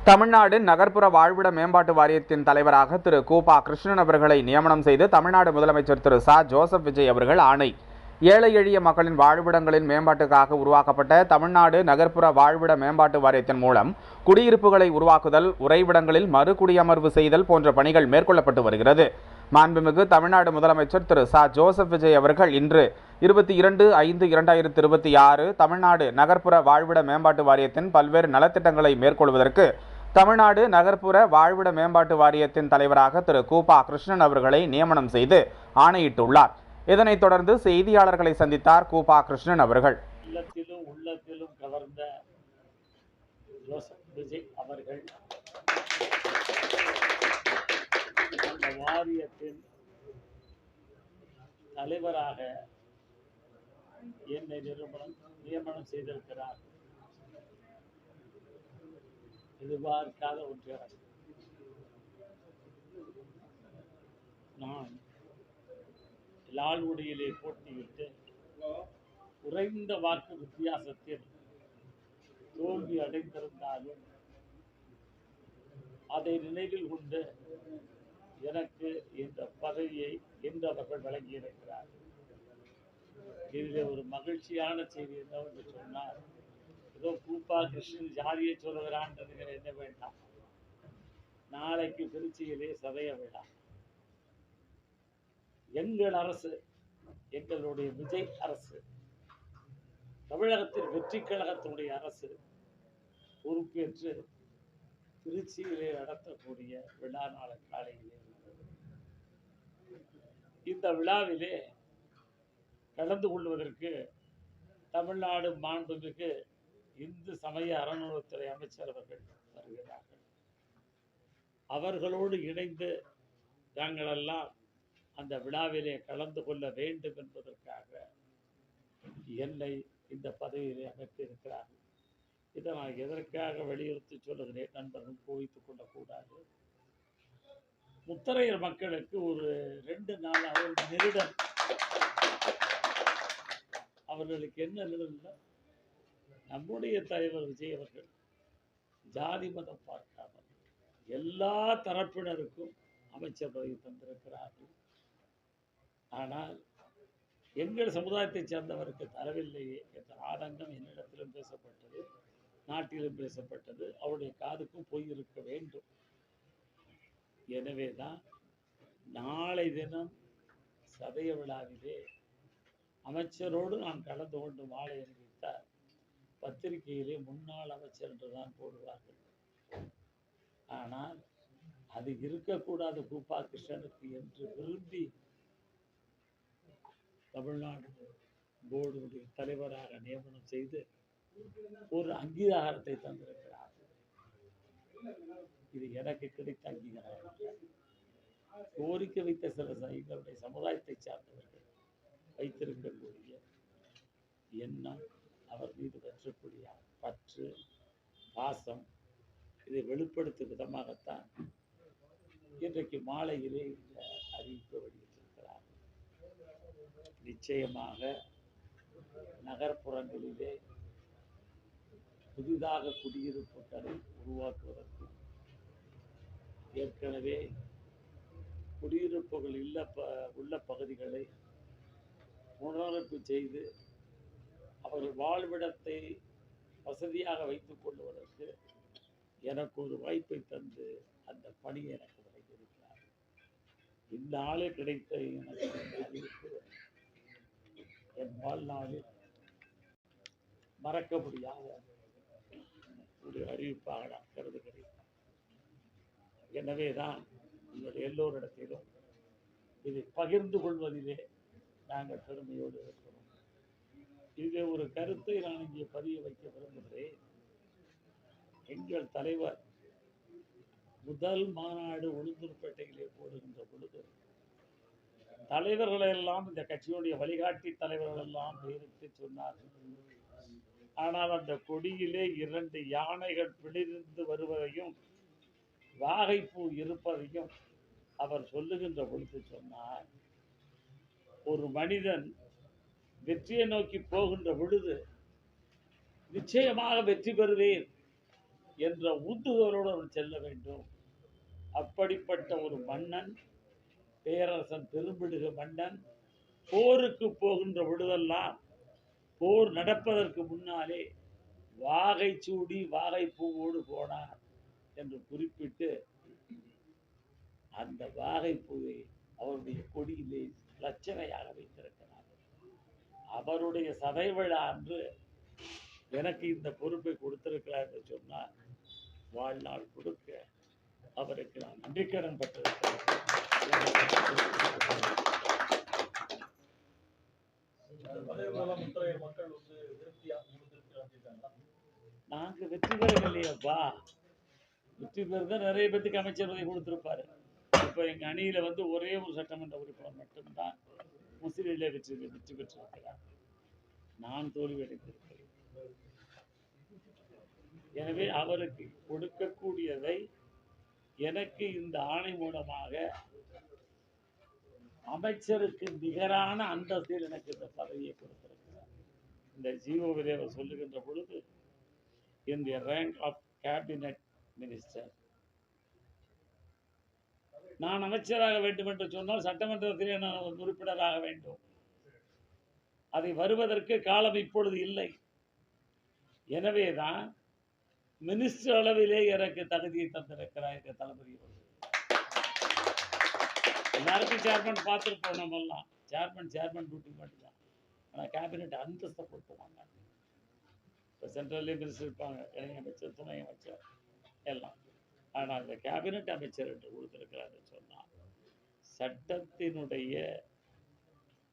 தமிழ்நாடு நகர்ப்புற வாழ்விட மேம்பாட்டு வாரியத்தின் தலைவராக திரு கூபா கிருஷ்ணன் அவர்களை நியமனம் செய்து தமிழ்நாடு முதலமைச்சர் திரு ஜோசப் விஜய் அவர்கள் ஆணை. ஏழை எளிய மக்களின் வாழ்விடங்களின் மேம்பாட்டுக்காக உருவாக்கப்பட்ட தமிழ்நாடு நகர்ப்புற வாழ்விட மேம்பாட்டு வாரியத்தின் மூலம் குடியிருப்புகளை உருவாக்குதல், உறைவிடங்களில் மறு குடியமர்வு செய்தல் போன்ற பணிகள் மேற்கொள்ளப்பட்டு வருகிறது. மாண்புமிகு தமிழ்நாடு முதலமைச்சர் திரு ஜோசப் விஜய் அவர்கள் இன்று 22/5/2026 தமிழ்நாடு நகர்ப்புற வாழ்விட மேம்பாட்டு வாரியத்தின் பல்வேறு நலத்திட்டங்களை மேற்கொள்வதற்கு தமிழ்நாடு நகர்ப்புற வாழ்விட மேம்பாட்டு வாரியத்தின் தலைவராக திரு கூபா கிருஷ்ணன் அவர்களை நியமனம் செய்து ஆணையிட்டுள்ளார். இதனைத் தொடர்ந்து செய்தியாளர்களை சந்தித்தார் கூபா கிருஷ்ணன் அவர்கள். உள்ளத்திலும் கவர்ந்த ஜோசப் விஜய் அவர்கள் அந்த வாரியத்தின் தலைவராக என்னை நியமனம் செய்திருக்கிறார். எதிர்பார்க்காத ஒன்று. நான் லால்குடியிலே போட்டியிட்டு குறைந்த வாக்கு வித்தியாசத்தில் தோல்வி அடைந்திருந்தாலும் அதை நினைவில் கொண்டு எனக்கு இந்த பதவியை இன்று அவர்கள் வழங்கியிருக்கிறார். இதில் ஒரு மகிழ்ச்சியான செய்தி என்னவென்று சொன்னார், ஏதோ கூபா கிருஷ்ணன் ஜாதியை சொல்லுகிறான்றது என்ன வேண்டாம். நாளைக்கு திருச்சியிலே சதய விழா. எங்கள் அரசு, எங்களுடைய விஜய் அரசு, தமிழகத்தில் வெற்றி கழகத்தினுடைய அரசு பொறுப்பேற்று திருச்சியிலே நடத்தக்கூடிய விழா நாளை காலையிலே இருக்கிறது. இந்த விழாவிலே கலந்து கொள்வதற்கு தமிழ்நாடு மாண்புமிகு இந்து சமய அறநிலையத்துறை அமைச்சர் அவர்கள் வருகிறார்கள். அவர்களோடு இணைந்து நாங்களெல்லாம் அந்த விழாவிலே கலந்து கொள்ள வேண்டும் என்பதற்காக என்னை இந்த பதவியிலே அமைத்திருக்கிறார்கள். இதை நான் எதற்காக வலியுறுத்தி சொல்லுகிறேன், நண்பர்கள் கோவித்துக் கொள்ளக்கூடாது. முத்தரையர் மக்களுக்கு ஒரு 2 நாள் நெருடல். அவர்களுக்கு என்ன நெருடல்? நம்முடைய தலைவர் விஜய் அவர்கள் ஜாதி மதம் பார்க்காமல் எல்லா தரப்பினருக்கும் அமைச்சர் பதவி தந்திருக்கிறார்கள். ஆனால் எங்கள் சமுதாயத்தை சேர்ந்தவருக்கு தரவில்லையே என்ற ஆதங்கம் என்னிடத்திலும் பேசப்பட்டது, நாட்டிலும் பேசப்பட்டது. அவருடைய காதுக்கும் போயிருக்க வேண்டும். எனவேதான் நாளை தினம் சதய விழாவிலே அமைச்சரோடு நான் கலந்து கொண்டு மாலை அணிவித்தார். பத்திரிகையிலே முன்னாள் அமைச்சர் என்றுதான் போடுவார்கள். ஆனால் அது இருக்கக்கூடாது கூபா கிருஷ்ணனுக்கு என்று விரும்பி தமிழ்நாடு போர்டுடைய தலைவராக நியமனம் செய்து ஒரு அங்கீகாரத்தை தந்திருக்கிறார்கள். இது எனக்கு கிடைத்த அங்கீகாரம். கோரிக்கை வைத்த சில எங்களுடைய சமுதாயத்தை சார்ந்தவர்கள் வைத்திருக்கக்கூடிய எண்ணம், அவர் மீது வெற்றக்கூடிய பற்று, பாசம், இதை வெளிப்படுத்தும் விதமாகத்தான் இன்றைக்கு மாலையிலே இந்த அறிவிப்பு வெளியிட்டிருக்கிறார். நிச்சயமாக நகர்ப்புறங்களிலே புதிதாக குடியிருப்புகளை உருவாக்குவதற்கு ஏற்கனவே குடியிருப்புகள் உள்ள பகுதிகளை புனரமைப்பு செய்து அவர்கள் வாழ்விடத்தை வசதியாக வைத்துக் கொள்வதற்கு எனக்கு ஒரு வாய்ப்பை தந்து அந்த பணியை எனக்கு வழங்கியிருக்கிறார். இந்த ஆளே கிடைத்த எனக்கு அறிவிப்பு என் வாழ்நாளில் மறக்க முடியாத ஒரு அறிவிப்பாக நான் கருதுகிறேன். எனவேதான் உங்கள் எல்லோரிடத்திலும் இதை பகிர்ந்து கொள்வதிலே நாங்கள் பெருமையோடு இருக்கிறோம். இது ஒரு கருத்தை நான் இங்கே பதிய வைக்க விரும்புகிறேன். எங்கள் தலைவர் முதல் மாநாடு உளுந்தூர்பேட்டையிலே போடுகின்ற பொழுது தலைவர்களெல்லாம், இந்த கட்சியுடைய வழிகாட்டி தலைவர்கள் எல்லாம் பெயரிட்டு சொன்னார்கள். ஆனால் அந்த கொடியிலே 2 யானைகள் பிடிந்து வருவதையும் வாகைப்பூ இருப்பதையும் அவர் சொல்லுகின்ற பொழுது சொன்னார், ஒரு மனிதன் வெற்றியை நோக்கி போகின்ற பொழுது நிச்சயமாக வெற்றி பெறுவேன் என்ற ஊந்துதலோடு அவர் செல்ல வேண்டும். அப்படிப்பட்ட ஒரு மன்னன், பேரரசன், பெரும்பிடுக மன்னன் போருக்கு போகின்ற பொழுதெல்லாம் போர் நடப்பதற்கு முன்னாலே வாகை சூடி வாகை பூவோடு போனார் என்று குறிப்பிட்டு அந்த வாகை பூவை அவருடைய கொடியிலே லட்சணையாக வைத்திருக்கிறார். அவருடைய சதை விழா அன்று எனக்கு இந்த பொறுப்பை கொடுத்திருக்கிறார் என்று சொன்னால் வாழ்நாள் கொடுக்க அவருக்கு நான் நன்றிக்கடன் பட்டிருக்கிறேன். நாங்க வெற்றி பெறவில்லையப்பா. வெற்றி பெறுத நிறைய பேருக்கு அமைச்சர் பதவி கொடுத்திருப்பாரு. இப்ப எங்க அணியில ஒரே ஒரு சட்டமன்ற உறுப்பினர் மட்டும்தான் முஸ்லீமிலே வெற்றி பெற்றிருக்கிறார். நான் தோல்வி அடைந்திருக்கிறேன். எனவே அவருக்கு கொடுக்கக்கூடியதை எனக்கு இந்த ஆணை மூலமாக அமைச்சருக்கு நிகரான அந்தஸ்தில் எனக்கு இந்த பதவியை கொடுத்திருக்கிறார். இந்த ஜிஓவிலே அவர் சொல்லுகின்ற பொழுது in the rank of cabinet minister, நான் அமைச்சராக வேண்டும் என்று சொன்னால் சட்டமன்றத்திலே நான் உறுப்பினராக வேண்டும். அதை வருவதற்கு காலம் இப்பொழுது இல்லை. எனவேதான் மினிஸ்டர் அளவிலே எனக்கு தகுதியை தந்திருக்கிறார் என்ற தளபதி. எல்லாருக்கும் சேர்மன் பார்த்துருப்போம். நம்ம எல்லாம் சேர்மன் டியூட்டி மட்டும்தான். ஆனால் கேபினெட் அந்தஸ்தை கொடுத்துவாங்க. இப்போ சென்ட்ரல்லே மினிஸ்டர் இருப்பாங்க, இணை அமைச்சர், துணை அமைச்சர் எல்லாம். ஆனால் இந்த கேபினெட் அமைச்சர் என்று கொடுத்திருக்கிறார் சொன்னால் சட்டத்தினுடைய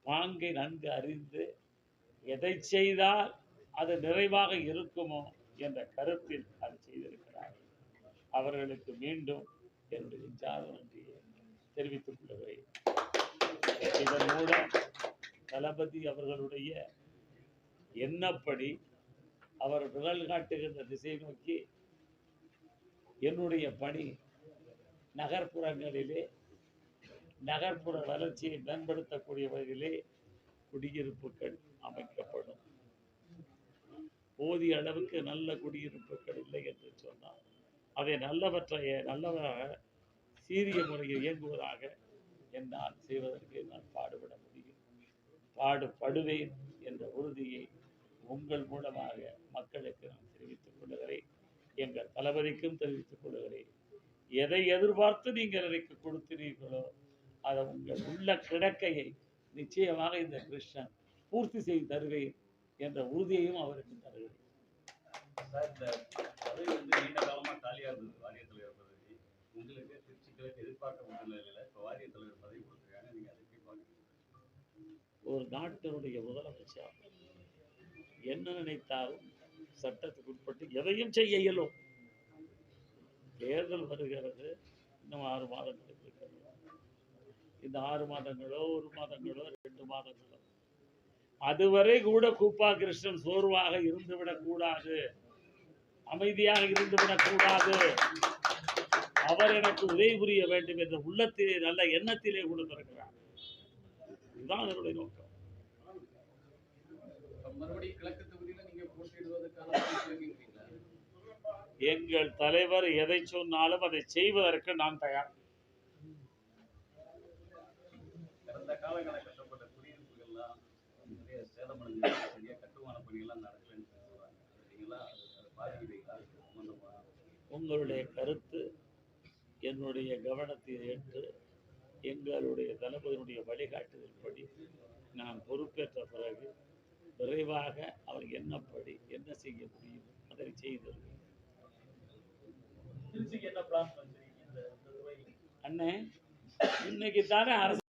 பாங்கை நன்கு அறிந்து எதை செய்தால் அது நிறைவாக இருக்குமோ என்ற கருத்தில் அது செய்திருக்கிறார். அவர்களுக்கு மீண்டும் என்னுடைய நெஞ்சார்ந்த நன்றியை தெரிவித்துக் கொள்கிறேன். இதன் மூலம் தளபதி அவர்களுடைய எண்ணப்படி அவர் விரல் காட்டுகின்ற திசை நோக்கி என்னுடைய பணி நகர்ப்புறங்களிலே நகர்ப்புற வளர்ச்சியை மேம்படுத்தக்கூடிய வகையிலே குடியிருப்புகள் அமைக்கப்படும். போதிய அளவுக்கு நல்ல குடியிருப்புகள் இல்லை என்று சொன்னால் அதை நல்லவராக சீரிய முறையில் இயங்குவதாக என்னால் செய்வதற்கு நான் பாடுபட முடியும். பாடுபடுவேன் என்ற உறுதியை உங்கள் மூலமாக மக்களுக்கு நான் தெரிவித்துக் கொள்கிறேன். எங்கள் தளபதிக்கும் தெரிவித்துக் கொள்கிறேன். எதை எதிர்பார்த்து நீங்கள் எனக்கு கொடுக்கிறீர்களோ அதை உங்கள் உள்ள கிடக்கையை நிச்சயமாக இந்த கிருஷ்ணன் பூர்த்தி செய்து தருவேன் என்ற உறுதியையும் அவருக்கு தருகிறேன். நீண்ட காலமா காலியா இருந்தது வாரிய தலைவர் பதவி. உங்களுக்கு திருச்சி கிழக்கு எதிர்பார்க்கப்பட்ட நிலையில இப்ப வாரிய தலைவர் பதவி கொடுத்துருக்காங்க. நீங்க அதை எப்படி பாக்குறீங்க? ஒரு நாட்டினுடைய முதலமைச்சர் என்ன நினைத்தாலும் சட்டத்துக்கு உட்பட்டு எதையும் செய்ய இயலும். தேர்தல் வருகிறது, இன்னும் 6 மாதங்களுக்கு இருக்கிறது. இந்த 6 மாதங்களோ 1 மாதங்களோ 2 மாதங்களோ அதுவரை கூட கூப்பா கிருஷ்ணன் சோர்வாக இருந்துவிடக் கூடாது, அமைதியாக இருந்துவிடக் கூடாது. அவர் எனக்கு உதவி புரிய வேண்டும் என்ற உள்ளத்திலே நல்ல எண்ணத்திலே கொடுத்திருக்கிறார். இதுதான் அவருடைய நோக்கம். மறுபடியும் கிழக்கு தொகுதியில நீங்க போட்டியிடுவதற்கான எங்கள் தலைவர் எதை சொன்னாலும் அதை செய்வதற்கு நான் தயார். கடந்த காலங்களில் கட்டப்பட்ட குடியிருப்புகள்லாம் நிறைய சேதமடைஞ்சு சரியா கட்டுமான பணிகள்லாம் நடக்கலன்னு சொல்றாங்க. உங்களுடைய கருத்து என்னுடைய கவனத்தை ஏற்று எங்களுடைய தளபதியினுடைய வழிகாட்டுதல்படி நான் பொறுப்பேற்ற பிறகு விரைவாக அவர் என்னப்படி என்ன செய்ய முடியும் அதை செய்திருக்கிறேன். அண்ணே, இன்னைக்கு தானே அரசு